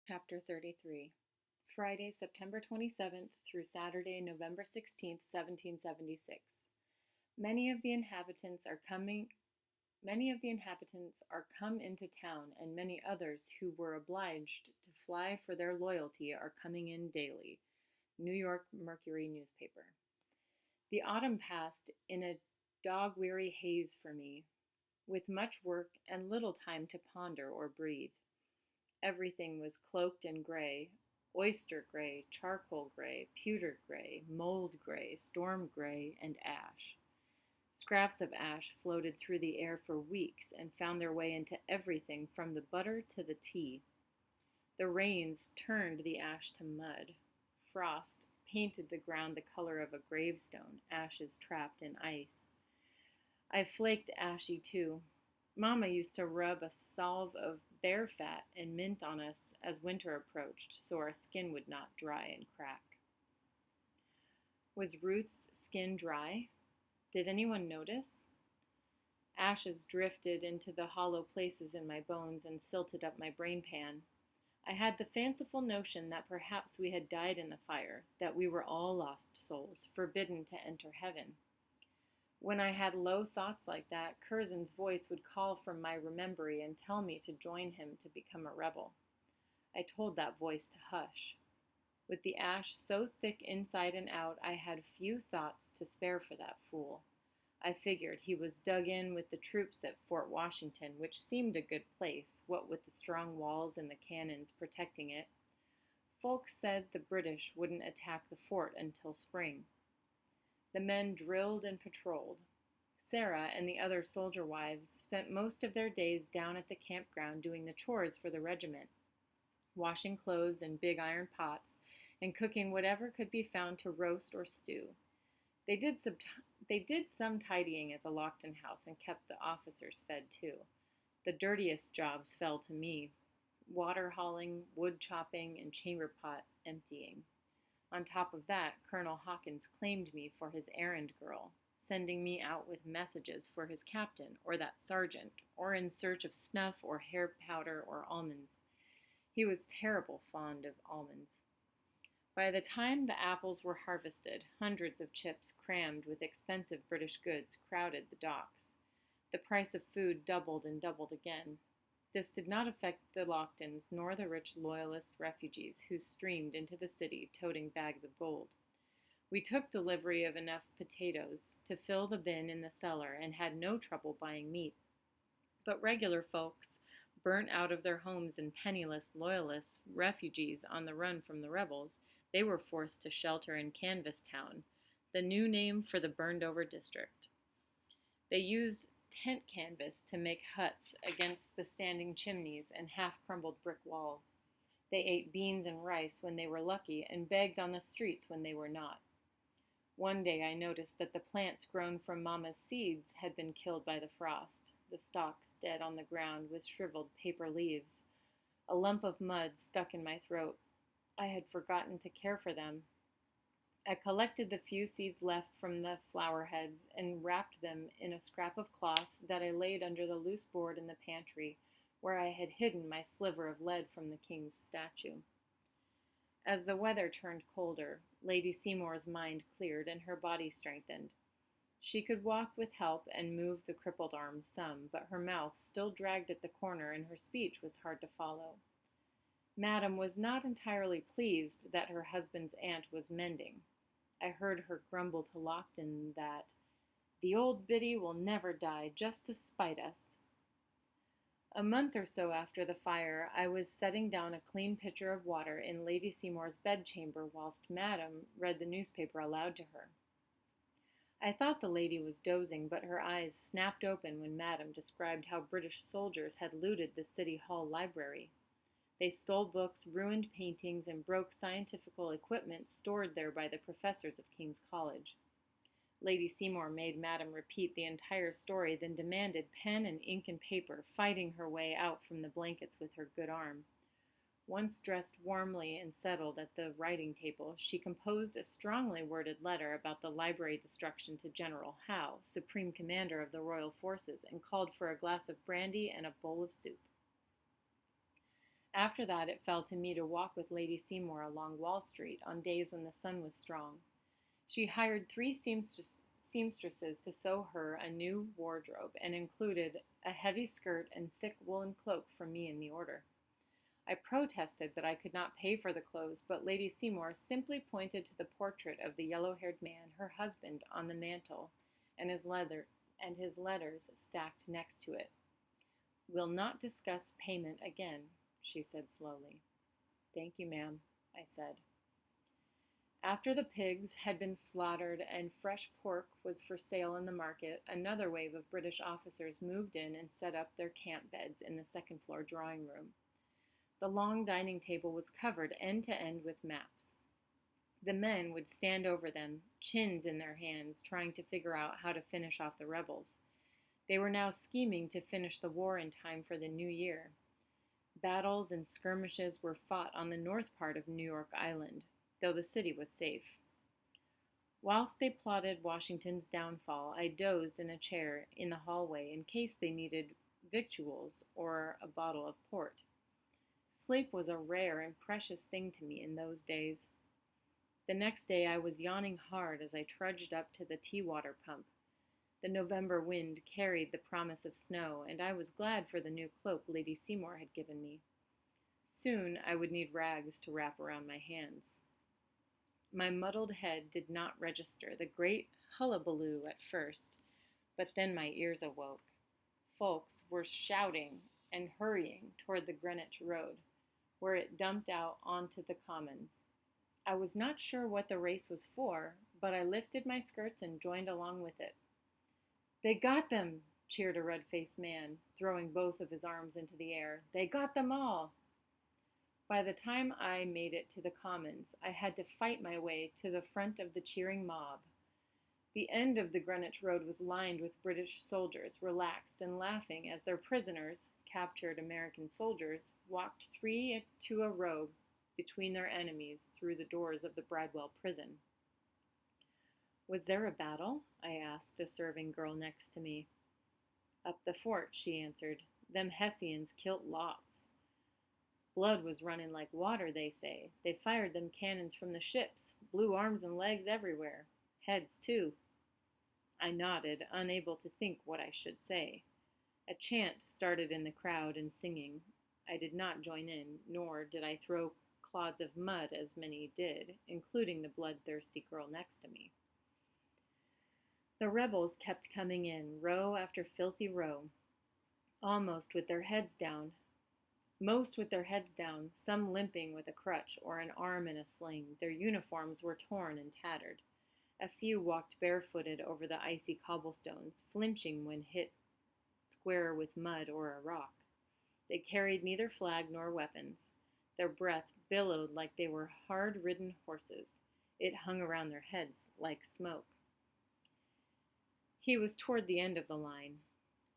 Chapter 33. Friday, September 27th through Saturday, November 16th, 1776. Many of the inhabitants are coming Many of the inhabitants are come into town, and many others who were obliged to fly for their loyalty are coming in daily. New York Mercury newspaper. The autumn passed in a dog-weary haze for me, with much work and little time to ponder or breathe. Everything was cloaked in gray, oyster gray, charcoal gray, pewter gray, mold gray, storm gray, and ash. Scraps of ash floated through the air for weeks and found their way into everything from the butter to the tea. The rains turned the ash to mud. Frost painted the ground the color of a gravestone, ashes trapped in ice. I flaked ashy too. Mamma used to rub a salve of bear fat and mint on us as winter approached, so our skin would not dry and crack. Was Ruth's skin dry? Did anyone notice? Ashes drifted into the hollow places in my bones and silted up my brain pan. I had the fanciful notion that perhaps we had died in the fire, that we were all lost souls, forbidden to enter heaven. When I had low thoughts like that, Curzon's voice would call from my rememory and tell me to join him to become a rebel. I told that voice to hush. With the ash so thick inside and out, I had few thoughts to spare for that fool. I figured he was dug in with the troops at Fort Washington, which seemed a good place, what with the strong walls and the cannons protecting it. Folks said the British wouldn't attack the fort until spring. The men drilled and patrolled. Sarah and the other soldier wives spent most of their days down at the campground doing the chores for the regiment, washing clothes in big iron pots and cooking whatever could be found to roast or stew. They did some tidying at the Lockton house and kept the officers fed too. The dirtiest jobs fell to me: water hauling, wood chopping, and chamber pot emptying. On top of that, Colonel Hawkins claimed me for his errand girl, sending me out with messages for his captain or that sergeant, or in search of snuff or hair powder or almonds. He was terrible fond of almonds. By the time the apples were harvested, hundreds of chips crammed with expensive British goods crowded the docks. The price of food doubled and doubled again. This did not affect the Locktons nor the rich Loyalist refugees who streamed into the city toting bags of gold. We took delivery of enough potatoes to fill the bin in the cellar and had no trouble buying meat. But regular folks, burnt out of their homes and penniless Loyalist refugees on the run from the rebels, they were forced to shelter in Canvastown, the new name for the burned-over district. They used tent canvas to make huts against the standing chimneys and half-crumbled brick walls. They ate beans and rice when they were lucky and begged on the streets when they were not. One day I noticed that the plants grown from Mama's seeds had been killed by the frost, the stalks dead on the ground with shriveled paper leaves. A lump of mud stuck in my throat. I had forgotten to care for them. I collected the few seeds left from the flower heads and wrapped them in a scrap of cloth that I laid under the loose board in the pantry, where I had hidden my sliver of lead from the king's statue. As the weather turned colder, Lady Seymour's mind cleared and her body strengthened. She could walk with help and move the crippled arm some, but her mouth still dragged at the corner and her speech was hard to follow. Madame was not entirely pleased that her husband's aunt was mending. I heard her grumble to Lockton that the old biddy will never die just to spite us. A month or so after the fire, I was setting down a clean pitcher of water in Lady Seymour's bedchamber whilst Madame read the newspaper aloud to her. I thought the lady was dozing, but her eyes snapped open when Madame described how British soldiers had looted the City Hall library. They stole books, ruined paintings, and broke scientifical equipment stored there by the professors of King's College. Lady Seymour made Madame repeat the entire story, then demanded pen and ink and paper, fighting her way out from the blankets with her good arm. Once dressed warmly and settled at the writing table, she composed a strongly worded letter about the library destruction to General Howe, Supreme Commander of the Royal Forces, and called for a glass of brandy and a bowl of soup. After that, it fell to me to walk with Lady Seymour along Wall Street on days when the sun was strong. She hired three seamstresses to sew her a new wardrobe and included a heavy skirt and thick woolen cloak for me in the order. I protested that I could not pay for the clothes, but Lady Seymour simply pointed to the portrait of the yellow-haired man, her husband, on the mantel, and his letters stacked next to it. "We'll not discuss payment again," she said slowly. "Thank you, ma'am," I said. After the pigs had been slaughtered and fresh pork was for sale in the market, another wave of British officers moved in and set up their camp beds in the second-floor drawing room. The long dining table was covered end to end with maps. The men would stand over them, chins in their hands, trying to figure out how to finish off the rebels. They were now scheming to finish the war in time for the new year. Battles and skirmishes were fought on the north part of New York Island, though the city was safe. Whilst they plotted Washington's downfall, I dozed in a chair in the hallway in case they needed victuals or a bottle of port. Sleep was a rare and precious thing to me in those days. The next day I was yawning hard as I trudged up to the tea-water pump. The November wind carried the promise of snow, and I was glad for the new cloak Lady Seymour had given me. Soon I would need rags to wrap around my hands. My muddled head did not register the great hullabaloo at first, but then my ears awoke. Folks were shouting and hurrying toward the Greenwich Road, where it dumped out onto the commons. I was not sure what the race was for, but I lifted my skirts and joined along with it. "They got them!" cheered a red-faced man, throwing both of his arms into the air. "They got them all!" By the time I made it to the commons, I had to fight my way to the front of the cheering mob. The end of the Greenwich Road was lined with British soldiers, relaxed and laughing as their prisoners, captured American soldiers, walked three to a row between their enemies through the doors of the Bridewell prison. "Was there a battle?" I asked a serving girl next to me. "Up the fort," she answered. "Them Hessians kilt lots. Blood was running like water, they say. They fired them cannons from the ships, blew arms and legs everywhere. Heads, too." I nodded, unable to think what I should say. A chant started in the crowd and singing. I did not join in, nor did I throw clods of mud as many did, including the bloodthirsty girl next to me. The rebels kept coming in, row after filthy row, most with their heads down, some limping with a crutch or an arm in a sling. Their uniforms were torn and tattered. A few walked barefooted over the icy cobblestones, flinching when hit square with mud or a rock. They carried neither flag nor weapons. Their breath billowed like they were hard-ridden horses. It hung around their heads like smoke. He was toward the end of the line,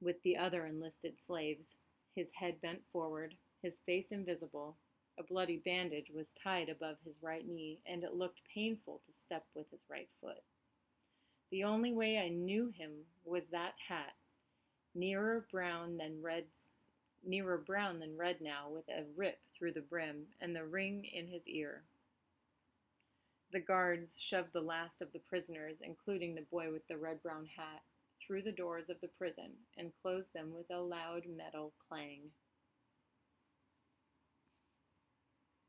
with the other enlisted slaves, his head bent forward, his face invisible. A bloody bandage was tied above his right knee, and it looked painful to step with his right foot. The only way I knew him was that hat, nearer brown than red now, with a rip through the brim, and the ring in his ear. The guards shoved the last of the prisoners, including the boy with the red-brown hat, through the doors of the prison and closed them with a loud metal clang.